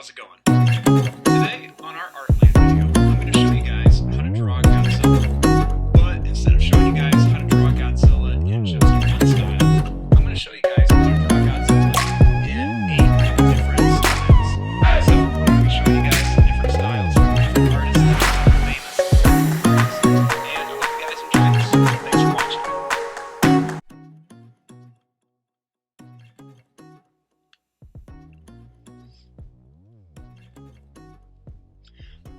how's it going? Today on our Artland video, I'm going to show you guys how to draw Godzilla. But instead of showing you guys how to draw Godzilla in just one style, I'm going to show you guys how to draw Godzilla in 8 different styles. So I'm going to be showing you guys different styles from different artists that are famous artists. And I hope you guys enjoy this. Thanks for watching.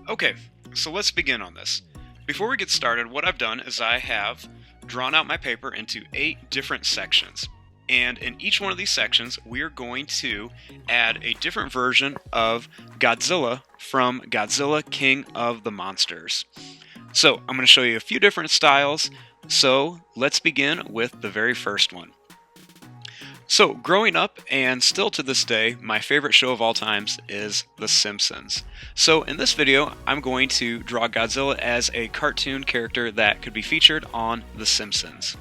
Okay, so let's begin on this. Before we get started, what I've done is I have drawn out my paper into 8 different sections. And in each one of these sections, we are going to add a different version of Godzilla from Godzilla King of the Monsters. So I'm going to show you a few different styles. So let's begin with the very first one. So, growing up, and still to this day, my favorite show of all times is The Simpsons. So, in this video, I'm going to draw Godzilla as a cartoon character that could be featured on The Simpsons.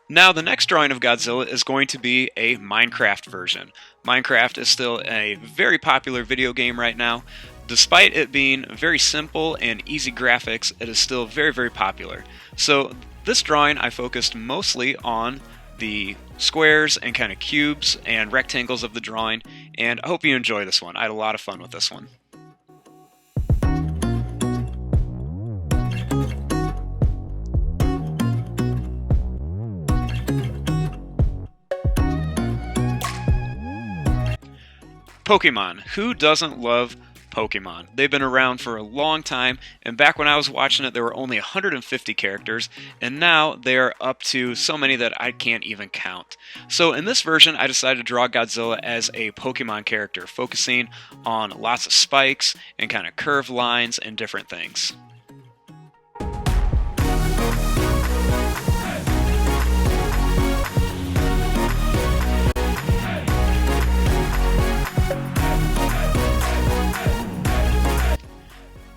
Now, the next drawing of Godzilla is going to be a Minecraft version. Minecraft is still a very popular video game right now. Despite it being very simple and easy graphics, it is still very, very popular. So this drawing, I focused mostly on the squares and kind of cubes and rectangles of the drawing, and I hope you enjoy this one. I had a lot of fun with this one. Pokemon. Who doesn't love Pokemon? They've been around for a long time, and back when I was watching it, there were only 150 characters, and now they're up to so many that I can't even count. So in this version, I decided to draw Godzilla as a Pokemon character, focusing on lots of spikes and kind of curved lines and different things.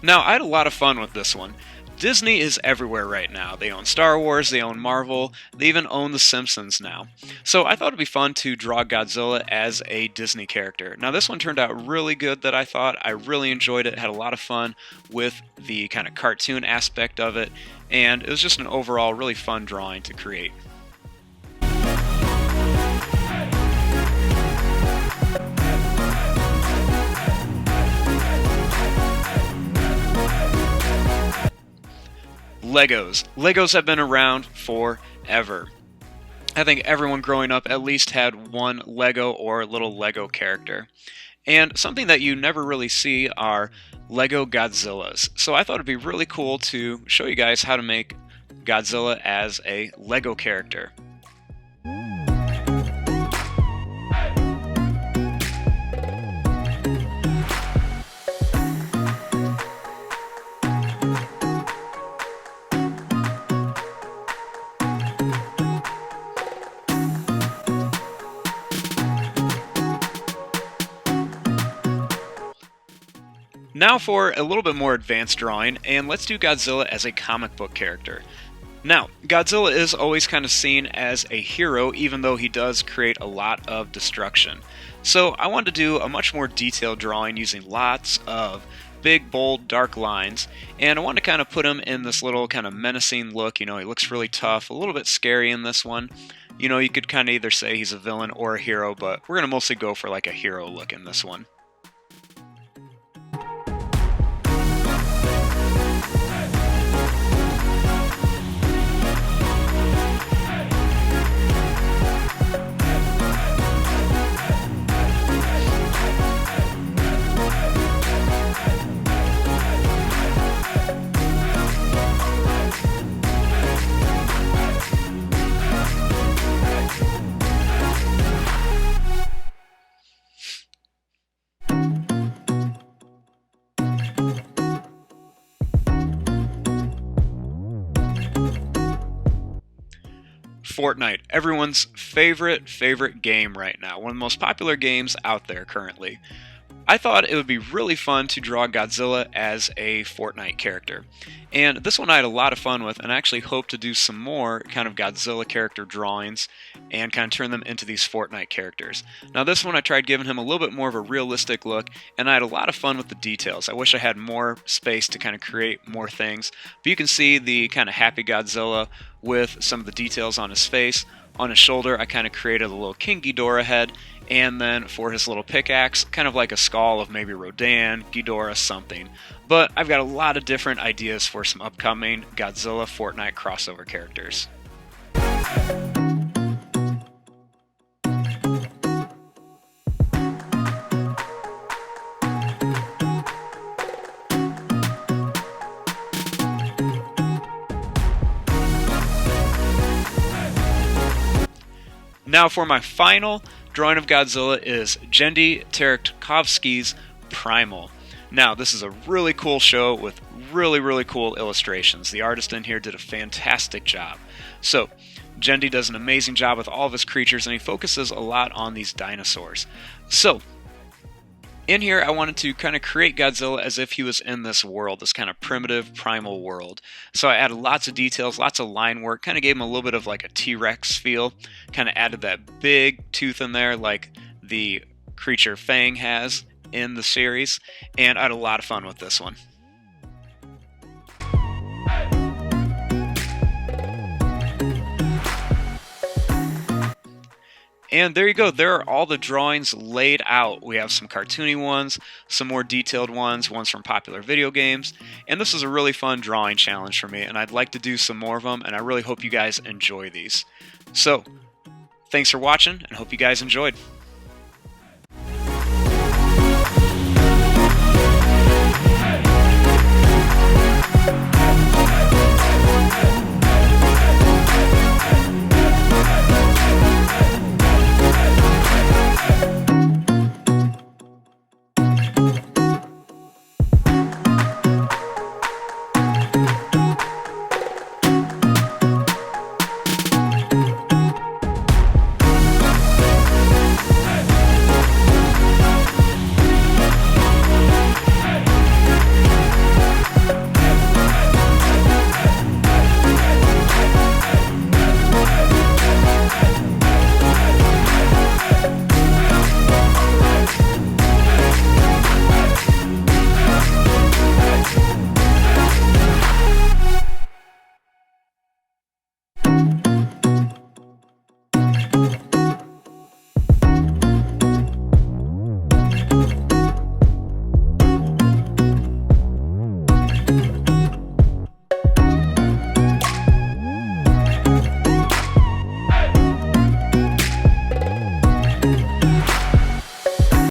Now, I had a lot of fun with this one. Disney is everywhere right now. They own Star Wars, they own Marvel, they even own The Simpsons now. So I thought it'd be fun to draw Godzilla as a Disney character. Now this one turned out really good that I thought. I really enjoyed it, had a lot of fun with the kind of cartoon aspect of it, and it was just an overall really fun drawing to create. Legos. Legos have been around forever. I think everyone growing up at least had one Lego or little Lego character. And something that you never really see are Lego Godzillas. So I thought it'd be really cool to show you guys how to make Godzilla as a Lego character. Now for a little bit more advanced drawing, and let's do Godzilla as a comic book character. Now, Godzilla is always kind of seen as a hero, even though he does create a lot of destruction. So I wanted to do a much more detailed drawing using lots of big, bold, dark lines, and I wanted to kind of put him in this little kind of menacing look. You know, he looks really tough, a little bit scary in this one. You know, you could kind of either say he's a villain or a hero, but we're going to mostly go for like a hero look in this one. Fortnite, everyone's favorite game right now. One of the most popular games out there currently. I thought it would be really fun to draw Godzilla as a Fortnite character. And this one I had a lot of fun with, and I actually hope to do some more kind of Godzilla character drawings and kind of turn them into these Fortnite characters. Now this one I tried giving him a little bit more of a realistic look, and I had a lot of fun with the details. I wish I had more space to kind of create more things, but you can see the kind of happy Godzilla with some of the details on his face. On his shoulder, I kind of created a little King Ghidorah head, and then for his little pickaxe, kind of like a skull of maybe Rodan, Ghidorah, something. But I've got a lot of different ideas for some upcoming Godzilla Fortnite crossover characters. Now for my final drawing of Godzilla is Jendy Tartakovsky's Primal. Now this is a really cool show with really cool illustrations. The artist in here did a fantastic job. So Jendy does an amazing job with all of his creatures, and he focuses a lot on these dinosaurs. So in here, I wanted to kind of create Godzilla as if he was in this world, this kind of primitive, primal world. So I added lots of details, lots of line work, kind of gave him a little bit of like a T-Rex feel, kind of added that big tooth in there like the creature Fang has in the series, and I had a lot of fun with this one. And there you go, there are all the drawings laid out. We have some cartoony ones, some more detailed ones from popular video games, and this is a really fun drawing challenge for me, and I'd like to do some more of them, and I really hope you guys enjoy these. So, thanks for watching, and hope you guys enjoyed.